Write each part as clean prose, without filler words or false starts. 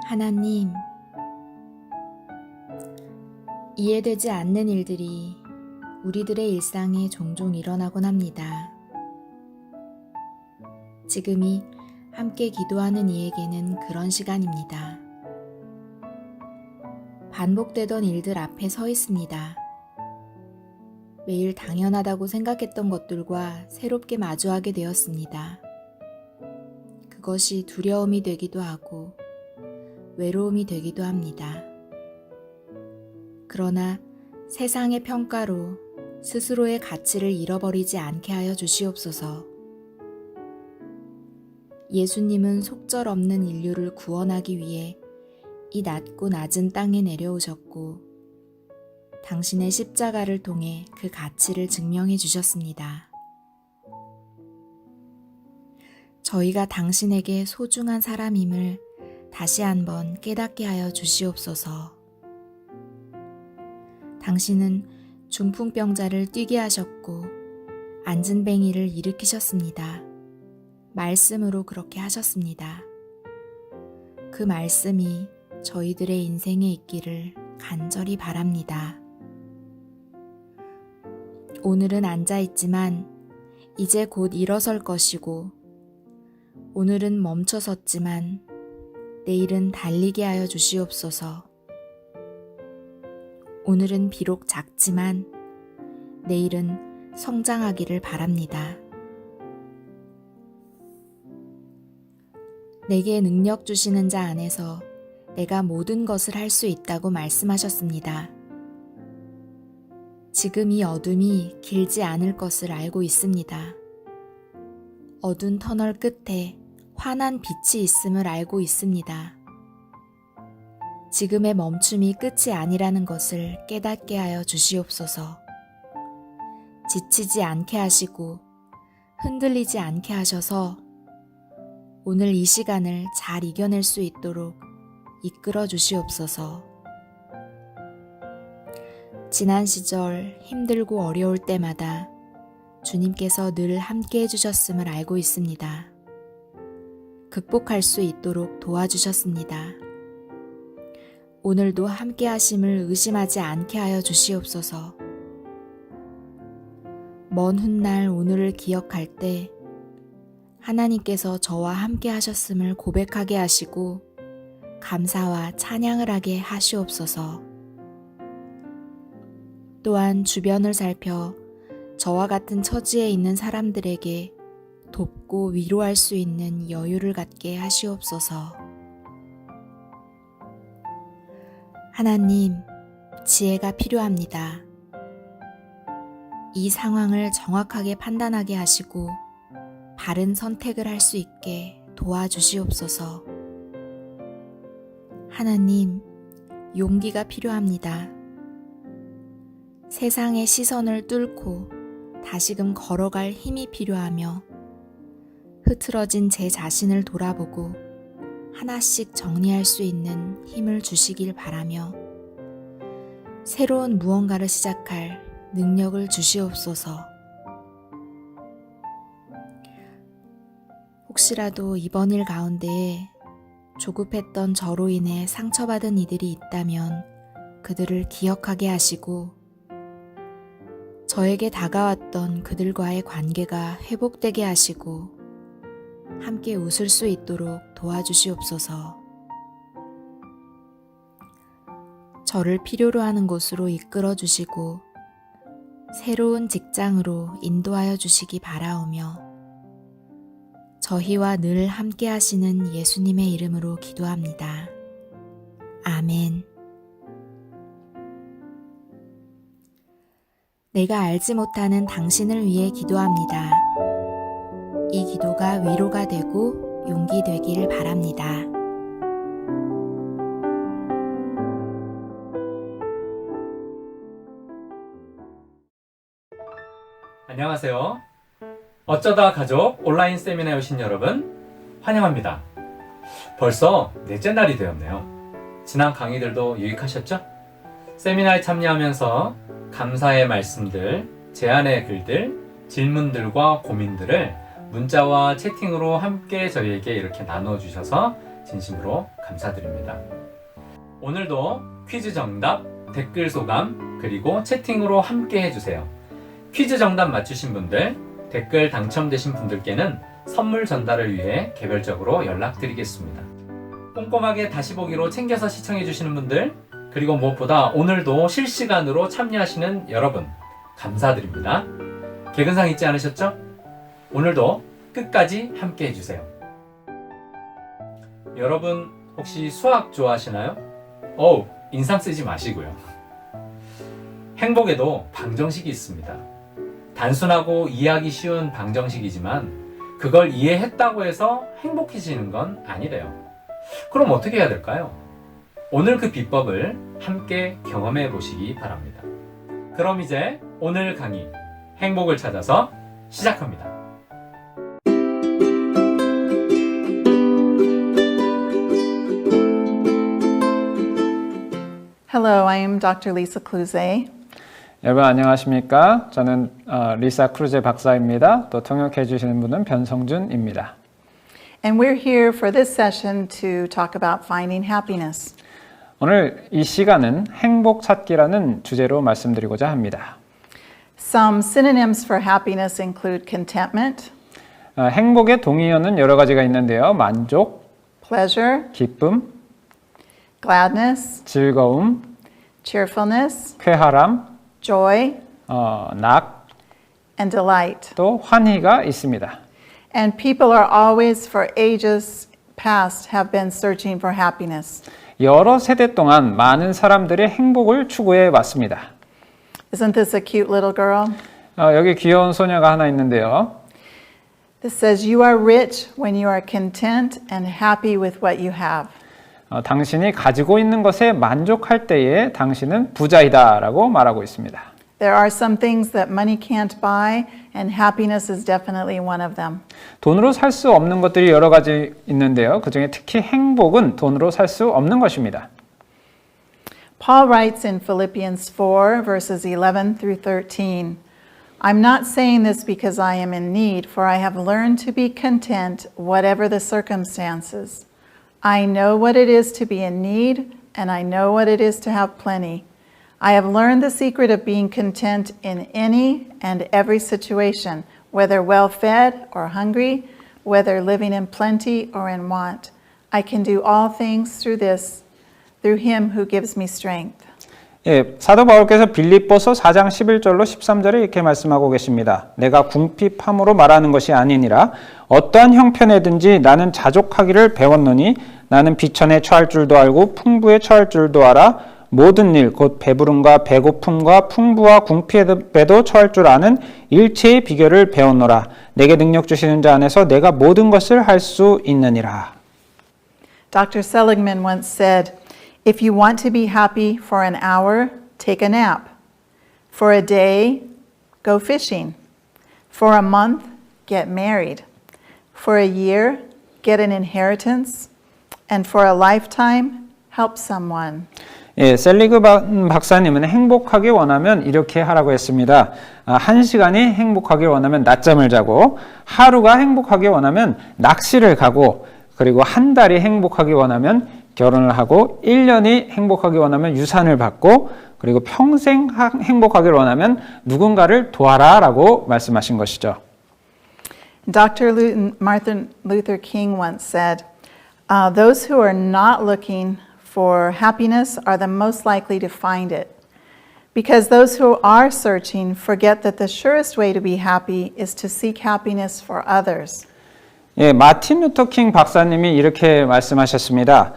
하나님, 이해되지 않는 일들이 우리들의 일상에 종종 일어나곤 합니다. 지금이 함께 기도하는 이에게는 그런 시간입니다. 반복되던 일들 앞에 서 있습니다. 매일 당연하다고 생각했던 것들과 새롭게 마주하게 되었습니다. 그것이 두려움이 되기도 하고 외로움이 되기도 합니다. 그러나 세상의 평가로 스스로의 가치를 잃어버리지 않게 하여 주시옵소서. 예수님은 속절없는 인류를 구원하기 위해 이 낮고 낮은 땅에 내려오셨고 당신의 십자가를 통해 그 가치를 증명해 주셨습니다. 저희가 당신에게 소중한 사람임을 다시 한번 깨닫게 하여 주시옵소서. 당신은 중풍병자를 뛰게 하셨고 안진뱅이를 일으키셨습니다. 말씀으로 그렇게 하셨습니다. 그 말씀이 저희들의 인생에 있기를 간절히 바랍니다. 오늘은 앉아있지만 이제 곧 일어설 것이고 오늘은 멈춰섰지만 내일은 달리게 하여 주시옵소서. 오늘은 비록 작지만 내일은 성장하기를 바랍니다. 내게 능력 주시는 자 안에서 내가 모든 것을 할 수 있다고 말씀하셨습니다. 지금 이 어둠이 길지 않을 것을 알고 있습니다. 어두운 터널 끝에 환한 빛이 있음을 알고 있습니다. 지금의 멈춤이 끝이 아니라는 것을 깨닫게 하여 주시옵소서. 지치지 않게 하시고 흔들리지 않게 하셔서 오늘 이 시간을 잘 이겨낼 수 있도록 이끌어 주시옵소서. 지난 시절 힘들고 어려울 때마다 주님께서 늘 함께 해주셨음을 알고 있습니다. 극복할 수 있도록 도와주셨습니다. 오늘도 함께 하심을 의심하지 않게 하여 주시옵소서. 먼 훗날 오늘을 기억할 때 하나님께서 저와 함께 하셨음을 고백하게 하시고 감사와 찬양을 하게 하시옵소서. 또한 주변을 살펴 저와 같은 처지에 있는 사람들에게 돕고 위로할 수 있는 여유를 갖게 하시옵소서. 하나님, 지혜가 필요합니다. 이 상황을 정확하게 판단하게 하시고 바른 선택을 할 수 있게 도와주시옵소서. 하나님, 용기가 필요합니다. 세상의 시선을 뚫고 다시금 걸어갈 힘이 필요하며 흐트러진 제 자신을 돌아보고 하나씩 정리할 수 있는 힘을 주시길 바라며 새로운 무언가를 시작할 능력을 주시옵소서. 혹시라도 이번 일 가운데에 조급했던 저로 인해 상처받은 이들이 있다면 그들을 기억하게 하시고 저에게 다가왔던 그들과의 관계가 회복되게 하시고 함께 웃을 수 있도록 도와주시옵소서. 저를 필요로 하는 곳으로 이끌어 주시고 새로운 직장으로 인도하여 주시기 바라오며 저희와 늘 함께 하시는 예수님의 이름으로 기도합니다. 아멘. 내가 알지 못하는 당신을 위해 기도합니다. 이 기도가 위로가 되고 용기 되길 바랍니다. 안녕하세요. 어쩌다 가족 온라인 세미나에 오신 여러분 환영합니다. 벌써 넷째 날이 되었네요. 지난 강의들도 유익하셨죠? 세미나에 참여하면서 감사의 말씀들, 제안의 글들, 질문들과 고민들을 문자와 채팅으로 함께 저희에게 이렇게 나눠주셔서 진심으로 감사드립니다. 오늘도 퀴즈 정답, 댓글 소감, 그리고 채팅으로 함께 해주세요. 퀴즈 정답 맞추신 분들, 댓글 당첨되신 분들께는 선물 전달을 위해 개별적으로 연락드리겠습니다. 꼼꼼하게 다시 보기로 챙겨서 시청해주시는 분들, 그리고 무엇보다 오늘도 실시간으로 참여하시는 여러분, 감사드립니다. 개근상 잊지 않으셨죠? 오늘도 끝까지 함께 해주세요. 여러분 혹시 수학 좋아하시나요? 인상 쓰지 마시고요. 행복에도 방정식이 있습니다. 단순하고 이해하기 쉬운 방정식이지만 그걸 이해했다고 해서 행복해지는 건 아니래요. 그럼 어떻게 해야 될까요? 오늘 그 비법을 함께 경험해 보시기 바랍니다. 그럼 이제 오늘 강의 행복을 찾아서 시작합니다. Hello, I am Dr. Lisa Cluze. 여러분 안녕하십니까? 저는 리사 크루제 박사입니다. 또 통역해 주시는 분은 변성준입니다. And we're here for this session to talk about finding happiness. 오늘 이 시간은 행복 찾기라는 주제로 말씀드리고자 합니다. Some synonyms for happiness include contentment, 행복의 동의어는 여러 가지가 있는데요. 만족, pleasure, 기쁨, gladness, 즐거움, cheerfulness, 쾌활함, joy, 낙, and delight. 또 환희가 있습니다. And people are always, for ages past, have been searching for happiness. 여러 세대 동안 많은 사람들이 행복을 추구해 왔습니다. Isn't this a cute little girl? 여기 귀여운 소녀가 하나 있는데요. This says, you are rich when you are content and happy with what you have. 당신이 가지고 있는 것에 만족할 때에 당신은 부자이다 라고 말하고 있습니다. There are some things that money can't buy, and happiness is definitely one of them. 돈으로 살 수 없는 것들이 여러 가지 있는데요. 그중에 특히 행복은 돈으로 살 수 없는 것입니다. Paul writes in Philippians 4, verses 11 through 13, I'm not saying this because I am in need, for I have learned to be content whatever the circumstances. I know what it is to be in need, and I know what it is to have plenty. I have learned the secret of being content in any and every situation, whether well-fed or hungry, whether living in plenty or in want. I can do all things through him who gives me strength. 예, 사도 바울께서 빌립보서 4장 11절로 13절에 이렇게 말씀하고 계십니다. 내가 궁핍함으로 말하는 것이 아니니라 어떠한 형편에든지 나는 자족하기를 배웠노니 나는 비천에 처할 줄도 알고 풍부에 처할 줄도 알아 모든 일 곧 배부름과 배고픔과 풍부와 궁핍에도 처할 줄 아는 일체의 비결을 배웠노라. 내게 능력 주시는 자 안에서 내가 모든 것을 할 수 있느니라. Dr. Seligman once said, if you want to be happy for an hour, take a nap. For a day, go fishing. For a month, get married. For a year, get an inheritance. And for a lifetime, help someone. 예, 셀리그 박사님은 행복하게 원하면 이렇게 하라고 했습니다. 한 시간이 행복하게 원하면 낮잠을 자고, 하루가 행복하게 원하면 낚시를 가고, 그리고 한 달이 행복하게 원하면 결혼을 하고, 1년이 행복하게 원하면 유산을 받고, 그리고 평생 행복하게 원하면 누군가를 도와라 라고 말씀하신 것이죠. Dr. Martin Luther King once said, those who are not looking for happiness are the most likely to find it. Because those who are searching forget that the surest way to be happy is to seek happiness for others. 예, 마틴 루터 킹 박사님이 이렇게 말씀하셨습니다.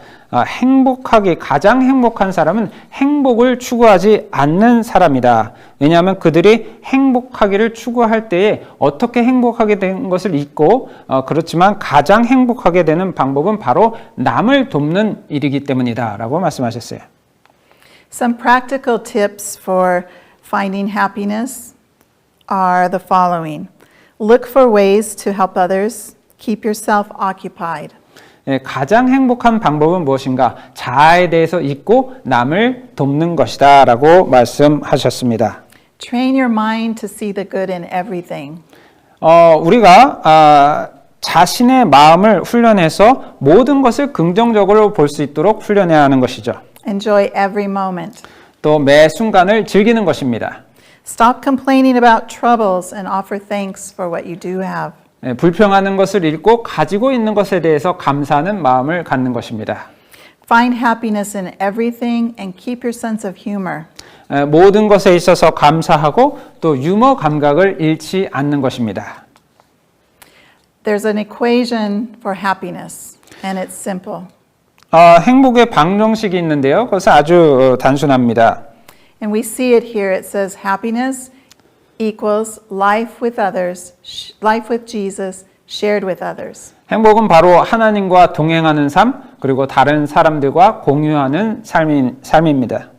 가장 행복한 사람은 행복을 추구하지 않는 사람이다. 왜냐하면 그들이 행복하기를 추구할 때에 어떻게 행복하게 된 것을 잊고 그렇지만 가장 행복하게 되는 방법은 바로 남을 돕는 일이기 때문이다 라고 말씀하셨어요. Some practical tips for finding happiness are the following. Look for ways to help others. Keep yourself occupied. 예, 가장 행복한 방법은 무엇인가? 자아에 대해서 잊고 남을 돕는 것이다 라고 말씀하셨습니다. Train your mind to see the good in everything. 우리가 자신의 마음을 훈련해서 모든 것을 긍정적으로 볼 수 있도록 훈련해야 하는 것이죠. Enjoy every moment. 또 매 순간을 즐기는 것입니다. Stop complaining about troubles and offer thanks for what you do have. 불평하는 것을 잃고 가지고 있는 것에 대해서 감사하는 마음을 갖는 것입니다. Find happiness in everything and keep your sense of humor. 모든 것에 있어서 감사하고 또 유머 감각을 잃지 않는 것입니다. There's an equation for happiness, and it's simple. 행복의 방정식이 있는데요. 그것은 아주 단순합니다. And we see it here. It says happiness equals life with others, life with Jesus, shared with others. 행복은 바로 하나님과 동행하는 삶, 그리고 다른 사람들과 공유하는 삶입니다.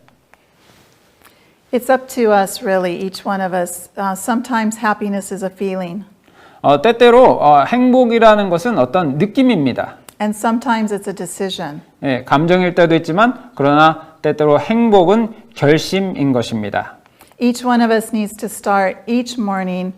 It's up to us, really, each one of us. Sometimes happiness is a feeling, 때때로 행복이라는 것은 어떤 느낌입니다. and sometimes it's a decision. 감정일 때도 있지만 그러나 때때로 행복은 결심인 것입니다. Each one of us needs to start each morning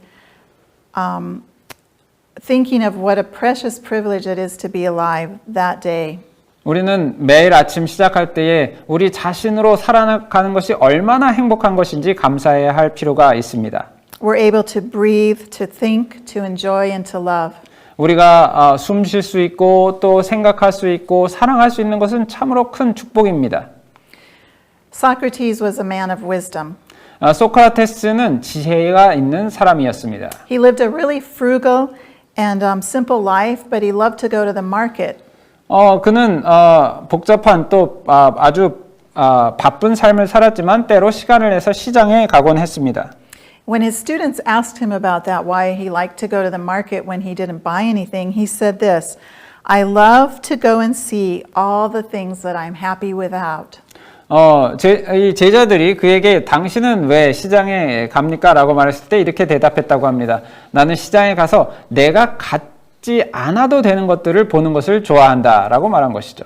thinking of what a precious privilege it is to be alive that day. 우리는 매일 아침 시작할 때에 우리 자신으로 살아가는 것이 얼마나 행복한 것인지 감사해야 할 필요가 있습니다. We're able to breathe, to think, to enjoy, and to love. 우리가 숨 쉴 수 있고 또 생각할 수 있고 사랑할 수 있는 것은 참으로 큰 축복입니다. Socrates was a man of wisdom. 소크라테스는 지혜가 있는 사람이었습니다. He lived a really frugal and simple life, but he loved to go to the market. 그는 복잡한 또 아주 바쁜 삶을 살았지만 때로 시간을 내서 시장에 가곤 했습니다. When his students asked him about that, why he liked to go to the market when he didn't buy anything, he said this, I love to go and see all the things that I'm happy without. 이 제자들이 그에게 당신은 왜 시장에 갑니까? 라고 말했을 때 이렇게 대답했다고 합니다. 나는 시장에 가서 내가 갖지 않아도 되는 것들을 보는 것을 좋아한다 라고 말한 것이죠.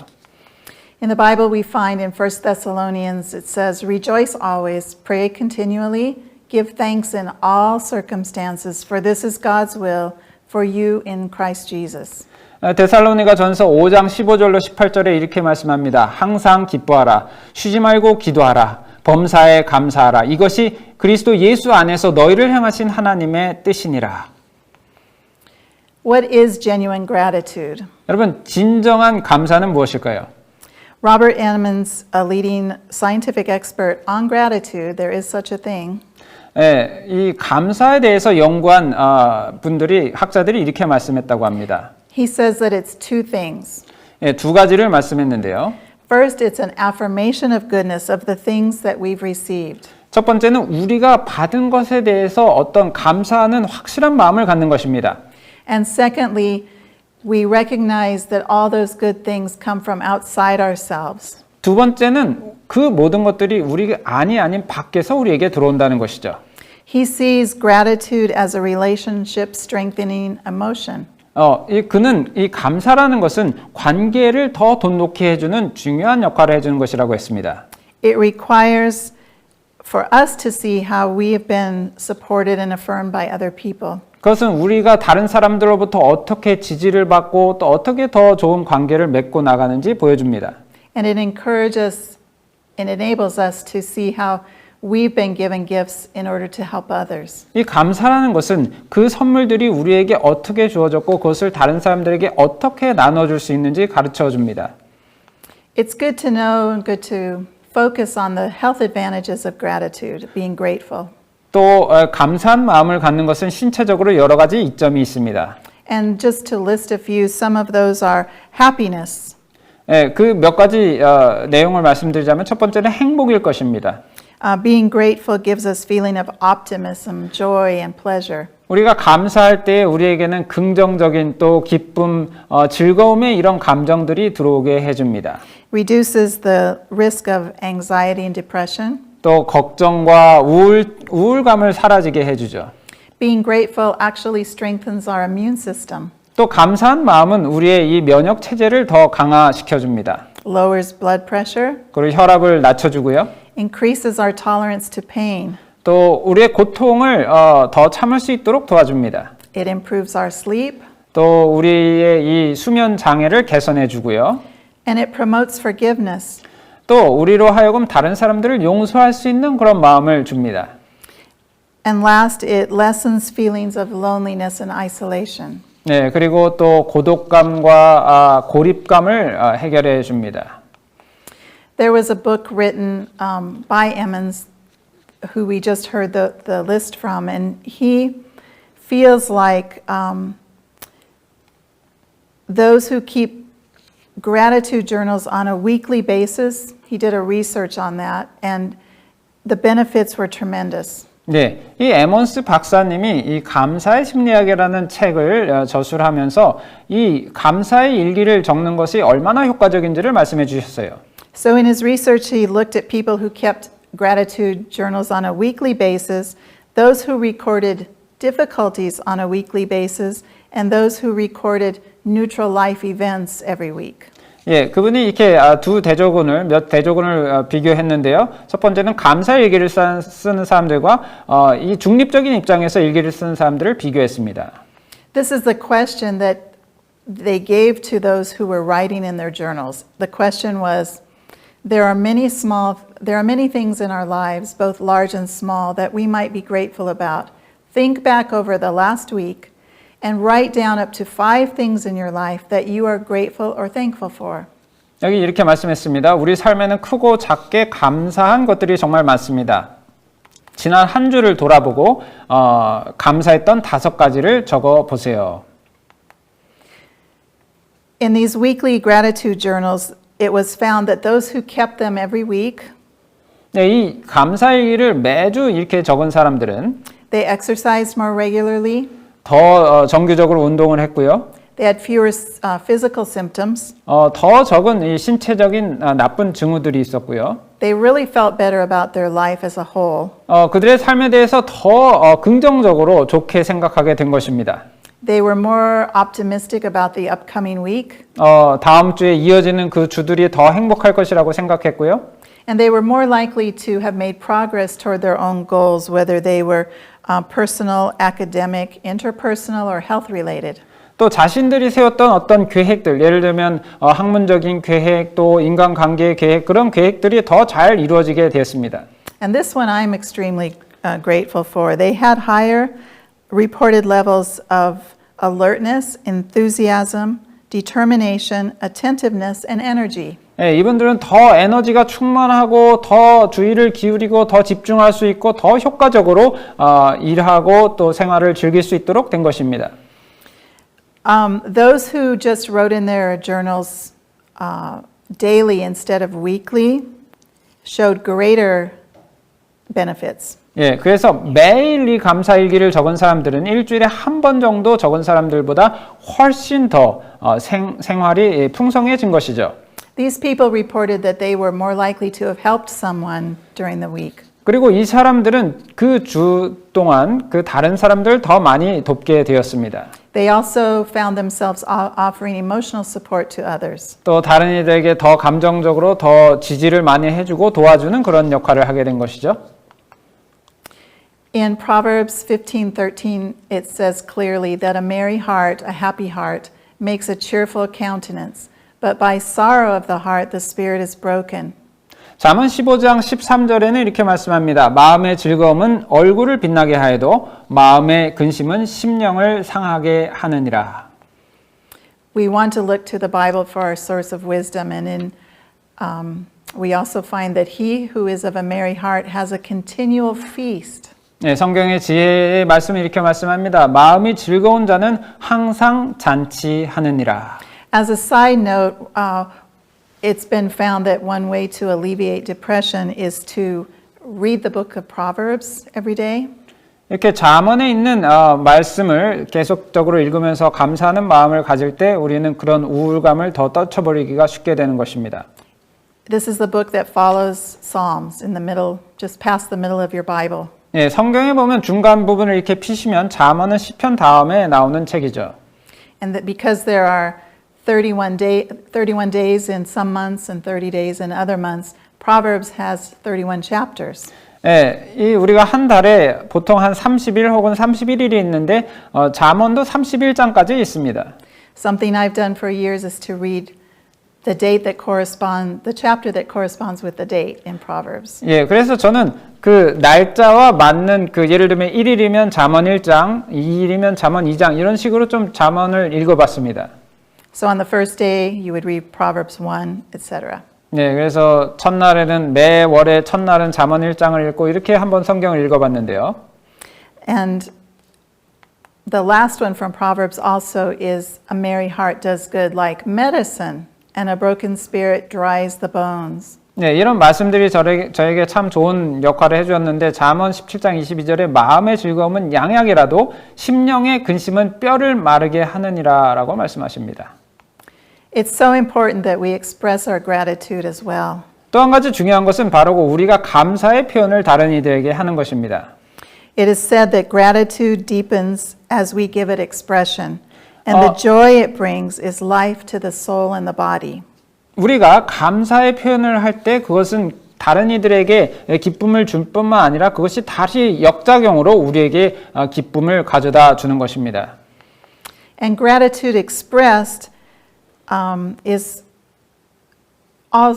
In the Bible we find in 1 Thessalonians it says, Rejoice always, pray continually, give thanks in all circumstances, for this is God's will for you in Christ Jesus. 데살로니가 전서 5장 15절로 18절에 이렇게 말씀합니다. 항상 기뻐하라. 쉬지 말고 기도하라. 범사에 감사하라. 이것이 그리스도 예수 안에서 너희를 향하신 하나님의 뜻이니라. What is genuine gratitude? 여러분, 진정한 감사는 무엇일까요? Robert Emmons, a leading scientific expert on gratitude, there is such a thing. 이 감사에 대해서 연구한 학자들이 이렇게 말씀했다고 합니다. He says that it's two things. 두 가지를 말씀했는데요. First, it's an affirmation of goodness of the things that we've received. 첫 번째는 우리가 받은 것에 대해서 어떤 감사하는 확실한 마음을 갖는 것입니다. And secondly, we recognize that all those good things come from outside ourselves. 두 번째는 그 모든 것들이 우리가 아닌 밖에서 우리에게 들어온다는 것이죠. He sees gratitude as a relationship strengthening emotion. 그는 이 감사라는 것은 관계를 더 돈독히 해주는 중요한 역할을 해주는 것이라고 했습니다. It requires for us to see how we have been supported and affirmed by other people. 그것은 우리가 다른 사람들로부터 어떻게 지지를 받고 또 어떻게 더 좋은 관계를 맺고 나가는지 보여줍니다. And it encourages and enables us to see how we've been given gifts in order to help others. 이 감사라는 것은 그 선물들이 우리에게 어떻게 주어졌고 그것을 다른 사람들에게 어떻게 나눠줄 수 있는지 가르쳐 줍니다. It's good to know and good to focus on the health advantages of gratitude, being grateful. 또 감사한 마음을 갖는 것은 신체적으로 여러 가지 이점이 있습니다. And just to list a few, some of those are happiness. 그 몇 가지 내용을 말씀드리자면 첫 번째는 행복일 것입니다. Being grateful gives us feeling of optimism, joy, and pleasure. 우리가 감사할 때 우리에게는 긍정적인 또 기쁨, 즐거움의 이런 감정들이 들어오게 해줍니다. Reduces the risk of anxiety and depression. 또 걱정과 우울감을 사라지게 해주죠. Being grateful actually strengthens our immune system. 또 감사한 마음은 우리의 이 면역 체제를 더 강화시켜줍니다. Lowers blood pressure. 그리고 혈압을 낮춰주고요. Increases our tolerance to pain. 또 우리의 고통을 더 참을 수 있도록 도와줍니다. It improves our sleep. 또 우리의 이 수면 장애를 개선해 주고요. And it promotes forgiveness. 또 우리로 하여금 다른 사람들을 용서할 수 있는 그런 마음을 줍니다. And last, it lessens feelings of loneliness and isolation. 네, 그리고 또 고독감과 고립감을 해결해 줍니다. There was a book written by Emmons, who we just heard the list from, and he feels like those who keep gratitude journals on a weekly basis, he did a research on that, and the benefits were tremendous. 네, 이 에먼스 박사님이 이 감사의 심리학이라는 책을 저술하면서 이 감사의 일기를 적는 것이 얼마나 효과적인지를 말씀해 주셨어요. So in his research, he looked at people who kept gratitude journals on a weekly basis, those who recorded difficulties on a weekly basis, and those who recorded neutral life events every week. 예, 그분이 이렇게 몇 대조군을 비교했는데요. 첫 번째는 감사 일기를 쓰는 사람들과 이 중립적인 입장에서 일기를 쓰는 사람들을 비교했습니다. This is the question that they gave to those who were writing in their journals. The question was, there are many things in our lives, both large and small, that we might be grateful about. Think back over the last week and write down up to 5 things in your life that you are grateful or thankful for. 여기 이렇게 말씀했습니다. 우리 삶에는 크고 작게 감사한 것들이 정말 많습니다. 지난 한 주를 돌아보고 감사했던 5가지를 적어 보세요. In these weekly gratitude journals, it was found that those who kept them every week, 네, 이 감사일기를 매주 이렇게 적은 사람들은 they exercised more regularly, 더 정기적으로 운동을 했고요. they had fewer physical symptoms, 더 적은 이 신체적인 나쁜 징후들이 있었고요. they really felt better about their life as a whole. 그들의 삶에 대해서 더 긍정적으로 좋게 생각하게 된 것입니다. They were more optimistic about the upcoming week, 다음 주에 이어지는 그 주들이 더 행복할 것이라고 생각했고요. and they were more likely to have made progress toward their own goals, whether they were personal, academic, interpersonal, or health related. 또 자신들이 세웠던 어떤 계획들, 예를 들면 학문적인 계획, 또 인간관계의 계획, 그런 계획들이 더 잘 이루어지게 되었습니다. And this one I'm extremely grateful for. They had higher reported levels of alertness, enthusiasm, determination, attentiveness, and energy. 예, 이분들은 더 에너지가 충만하고 더 주의를 기울이고 더 집중할 수 있고 더 효과적으로 일하고 또 생활을 즐길 수 있도록 된 것입니다. Those who just wrote in their journals daily instead of weekly showed greater benefits. 예, 그래서 매일 이 감사일기를 적은 사람들은 일주일에 한 번 정도 적은 사람들보다 훨씬 더 생활이 풍성해진 것이죠. These people reported that they were more likely to have helped someone during the week. 그리고 이 사람들은 그 주 동안 그 다른 사람들을 더 많이 돕게 되었습니다. They also found themselves offering emotional support to others. 또 다른 이들에게 더 감정적으로 더 지지를 많이 해주고 도와주는 그런 역할을 하게 된 것이죠. In Proverbs 15:13, it says clearly that a merry heart, a happy heart, makes a cheerful countenance, but by sorrow of the heart the spirit is broken. 잠언 15장 13절에는 이렇게 말씀합니다. 마음의 즐거움은 얼굴을 빛나게 하여도 마음의 근심은 심령을 상하게 하느니라. We want to look to the Bible for our source of wisdom, and we also find that he who is of a merry heart has a continual feast. 네, 성경의 지혜의 말씀을 이렇게 말씀합니다. 마음이 즐거운 자는 항상 잔치하느니라. As a side note, it's been found that one way to alleviate depression is to read the book of Proverbs every day. 이렇게 잠언에 있는 말씀을 계속적으로 읽으면서 감사하는 마음을 가질 때 우리는 그런 우울감을 더 떨쳐버리기가 쉽게 되는 것입니다. This is the book that follows Psalms in the middle, just past the middle of your Bible. 예, 성경에 보면 중간 부분을 이렇게 피시면 잠언은 시편 다음에 나오는 책이죠. And that because there are 31 days in some months and 30 days in other months, Proverbs has 31 chapters. 예, 우리가 한 달에 보통 한 30일 혹은 31일이 있는데 잠언도 31장까지 있습니다. Something I've done for years is to read the chapter that corresponds with the date in Proverbs. 예, 그래서 저는 그 날짜와 맞는 예를 들면 1일이면 잠언 1장, 2일이면 잠언 2장 이런 식으로 좀 잠언을 읽어봤습니다. So on the first day, you would read Proverbs 1, etc. 네, 그래서 첫날에는 매월의 첫날은 잠언 1장을 읽고 이렇게 한번 성경을 읽어봤는데요. And the last one from Proverbs also is a merry heart does good like medicine, and a broken spirit dries the bones. 네, 이런 말씀들이 저에게 참 좋은 역할을 해주었는데 잠언 17장 22절에 마음의 즐거움은 양약이라도 심령의 근심은 뼈를 마르게 하느니라 라고 말씀하십니다. It's so important that we express our gratitude as well. 또 한 가지 중요한 것은 바로 우리가 감사의 표현을 다른 이들에게 하는 것입니다. It is said that gratitude deepens as we give it expression, and the joy it brings is life to the soul and the body. 우리가 감사의 표현을 할 때 그것은 다른 이들에게 기쁨을 줄 뿐만 아니라 그것이 다시 역작용으로 우리에게 기쁨을 가져다 주는 것입니다. And gratitude expressed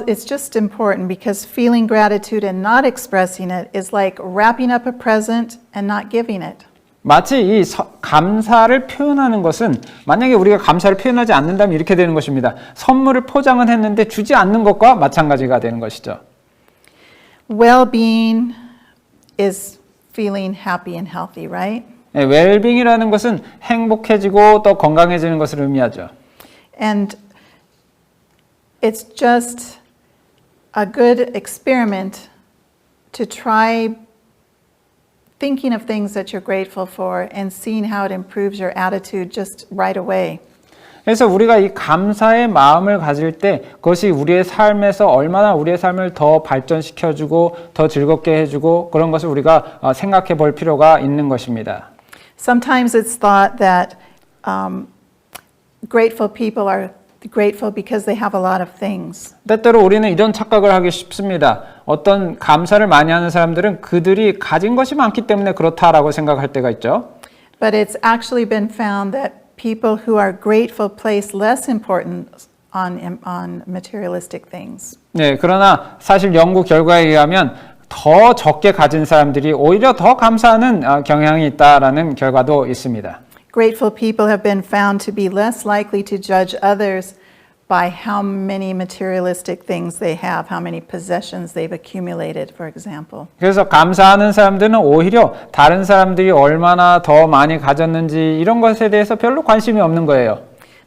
it's just important because feeling gratitude and not expressing it is like wrapping up a present and not giving it. 마치 이 감사를 표현하는 것은 만약에 우리가 감사를 표현하지 않는다면 이렇게 되는 것입니다. 선물을 포장은 했는데 주지 않는 것과 마찬가지가 되는 것이죠. Well-being is feeling happy and healthy, right? 네, 웰빙이라는 것은 행복해지고 또 건강해지는 것을 의미하죠. And it's just a good experiment to try thinking of things that you're grateful for and seeing how it improves your attitude just right away. 그래서 우리가 이 감사의 마음을 가질 때 그것이 우리의 삶에서 얼마나 우리의 삶을 더 발전시켜주고 더 즐겁게 해주고 그런 것을 우리가 생각해 볼 필요가 있는 것입니다. Sometimes it's thought that grateful people are grateful because they have a lot of things. 때때로 우리는 이런 착각을 하기 쉽습니다. 어떤 감사를 많이 하는 사람들은 그들이 가진 것이 많기 때문에 그렇다라고 생각할 때가 있죠. But it's actually been found that people who are grateful place less importance on materialistic things. 네, 그러나 사실 연구 결과에 의하면 더 적게 가진 사람들이 오히려 더 감사하는 경향이 있다라는 결과도 있습니다. Grateful people have been found to be less likely to judge others by how many materialistic things they have, how many possessions they've accumulated, for example. 그래서 감사하는 사람들은 오히려 다른 사람들이 얼마나 더 많이 가졌는지 이런 것에 대해서 별로 관심이 없는 거예요.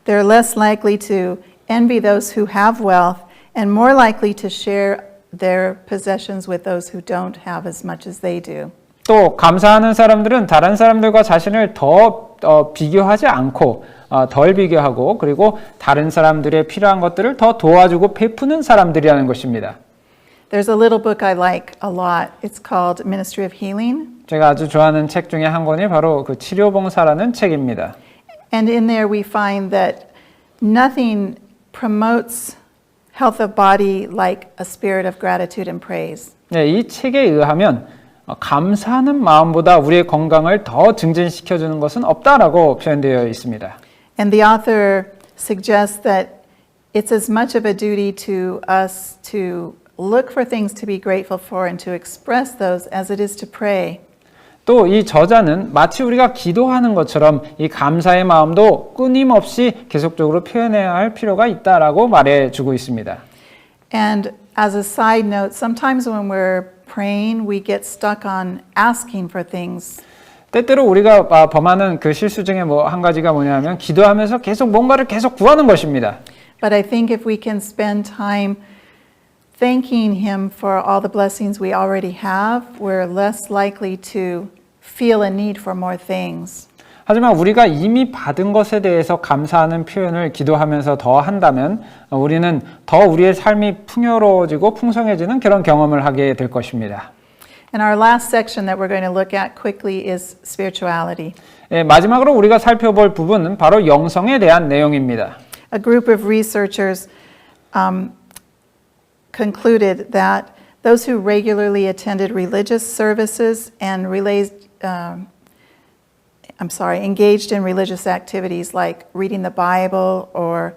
They're less likely to envy those who have wealth and more likely to share their possessions with those who don't have as much as they do. 또 감사하는 사람들은 다른 사람들과 자신을 더 비교하지 않고 덜 비교하고 그리고 다른 사람들의 필요한 것들을 더 도와주고 베푸는 사람들이라는 것입니다. There's a little book I like a lot. It's called Ministry of Healing. 제가 아주 좋아하는 책 중에 한 권이 바로 그 치료봉사라는 책입니다. And in there we find that nothing promotes health of body like a spirit of gratitude and praise. 네, 이 책에 의하면 감사하는 마음보다 우리의 건강을 더 증진시켜주는 것은 없다라고 표현되어 있습니다. And the author suggests that it's as much of a duty to us to look for things to be grateful for and to express those as it is to pray. 또 이 저자는 마치 우리가 기도하는 것처럼 이 감사의 마음도 끊임없이 계속적으로 표현해야 할 필요가 있다라고 말해주고 있습니다. And as a side note, sometimes when we're praying, we get stuck on asking for things. 때때로 우리가 범하는 그 실수 중에 한 가지가 뭐냐면 기도하면서 계속 뭔가를 계속 구하는 것입니다. But I think if we can spend time thanking Him for all the blessings we already have, we're less likely to feel a need for more things. 하지만 우리가 이미 받은 것에 대해서 감사하는 표현을 기도하면서 더 한다면 우리는 더 우리의 삶이 풍요로워지고 풍성해지는 그런 경험을 하게 될 것입니다. And our last section that we're going to look at quickly is spirituality. 예, 마지막으로 우리가 살펴볼 부분은 바로 영성에 대한 내용입니다. A group of researchers concluded that Those who regularly attended religious services and engaged in religious activities like reading the Bible or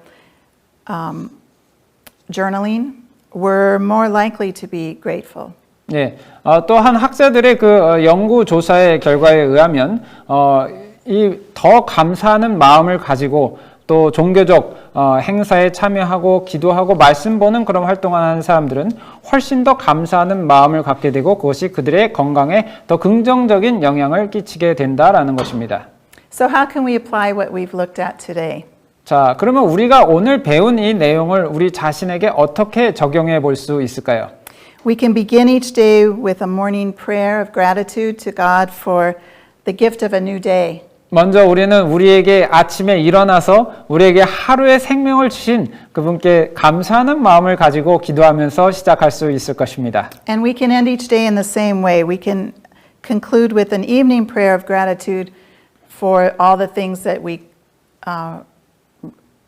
journaling were more likely to be grateful. 예, 또한 학자들의 그 연구 조사의 결과에 의하면 이 더 감사하는 마음을 가지고 또 종교적 행사에 참여하고 기도하고 말씀 보는 그런 활동을 하는 사람들은 훨씬 더 감사하는 마음을 갖게 되고 그것이 그들의 건강에 더 긍정적인 영향을 끼치게 된다라는 것입니다. So how can we apply what we've looked at today? 자, 그러면 우리가 오늘 배운 이 내용을 우리 자신에게 어떻게 적용해 볼 수 있을까요? We can begin each day with a morning prayer of gratitude to God for the gift of a new day. 먼저 우리는 우리에게 아침에 일어나서 우리에게 하루의 생명을 주신 그분께 감사하는 마음을 가지고 기도하면서 시작할 수 있을 것입니다. And we can end each day in the same way. We can conclude with an evening prayer of gratitude for all the things that we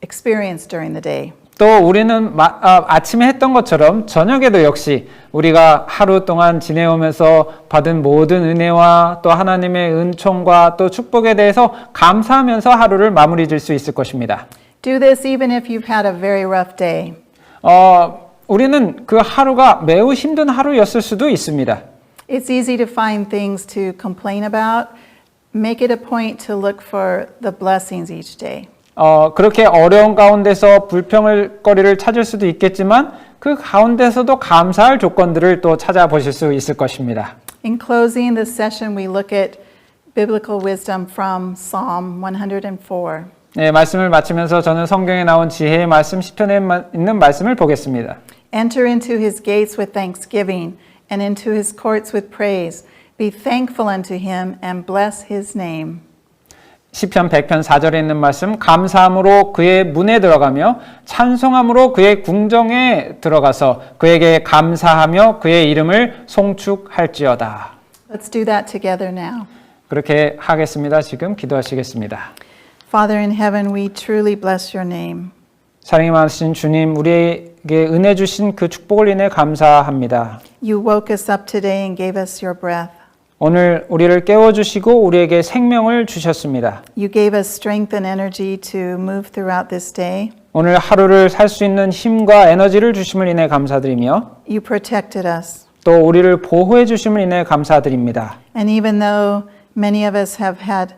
experienced during the day. 또 우리는 아침에 했던 것처럼 저녁에도 역시 우리가 하루 동안 지내오면서 받은 모든 은혜와 또 하나님의 은총과 또 축복에 대해서 감사하면서 하루를 마무리 질 수 있을 것입니다. Do this even if you've had a very rough day. 우리는 그 하루가 매우 힘든 하루였을 수도 있습니다. It's easy to find things to complain about. Make it a point to look for the blessings each day. 그렇게 어려운 가운데서 불평거리를 찾을 수도 있겠지만 그 가운데서도 감사할 조건들을 또 찾아보실 수 있을 것입니다. In closing this session, we look at biblical wisdom from Psalm 104. 네, 말씀을 마치면서 저는 성경에 나온 지혜의 말씀 시편에 있는 말씀을 보겠습니다. Enter into his gates with thanksgiving and into his courts with praise. Be thankful unto him and bless his name. 시편 100편 4절에 있는 말씀, 감사함으로 그의 문에 들어가며 찬송함으로 그의 궁정에 들어가서 그에게 감사하며 그의 이름을 송축할지어다. Let's do that together now. 그렇게 하겠습니다. 지금 기도하시겠습니다. Father in heaven, we truly bless your name. 사랑이 많으신 주님, 우리에게 은혜 주신 그 축복을 인해 감사합니다. You woke us up today and gave us your breath. 오늘 우리를 깨워주시고 우리에게 생명을 주셨습니다. You gave us strength and energy to move throughout this day. 오늘 하루를 살 수 있는 힘과 에너지를 주심을 인해 감사드리며 You protected us. 또 우리를 보호해 주심을 인해 감사드립니다. And even though many of us have had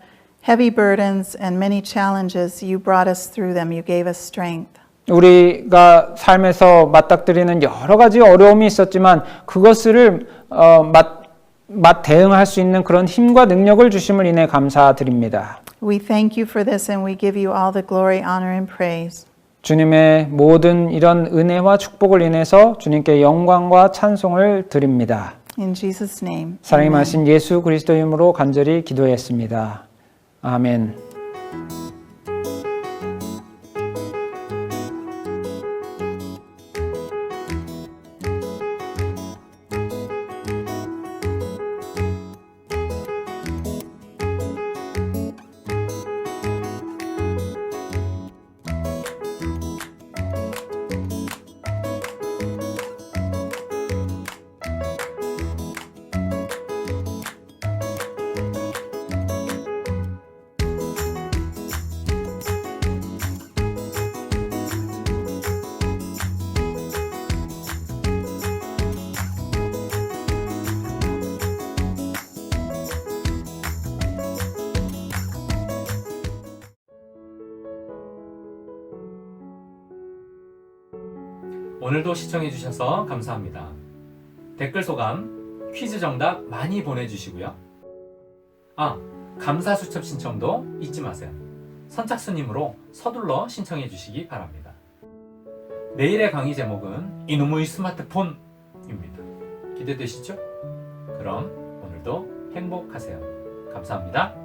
heavy burdens and many challenges, you brought us through them. You gave us strength. 우리가 삶에서 맞닥뜨리는 여러 가지 어려움이 있었지만 그것을 대응할 수 있는 그런 힘과 능력을 주심을 인해 감사드립니다. We thank you for this and we give you all the glory, honor, and praise. 주님의 모든 이런 은혜와 축복을 인해서 주님께 영광과 찬송을 드립니다. In Jesus' name. 사랑이 amen. 많으신 예수 그리스도의 이름으로 간절히 기도했습니다. 아멘. 오늘도 시청해주셔서 감사합니다. 댓글 소감, 퀴즈 정답 많이 보내주시고요. 감사 수첩 신청도 잊지 마세요. 선착순님으로 서둘러 신청해 주시기 바랍니다. 내일의 강의 제목은 이놈의 스마트폰입니다. 기대되시죠? 그럼 오늘도 행복하세요. 감사합니다.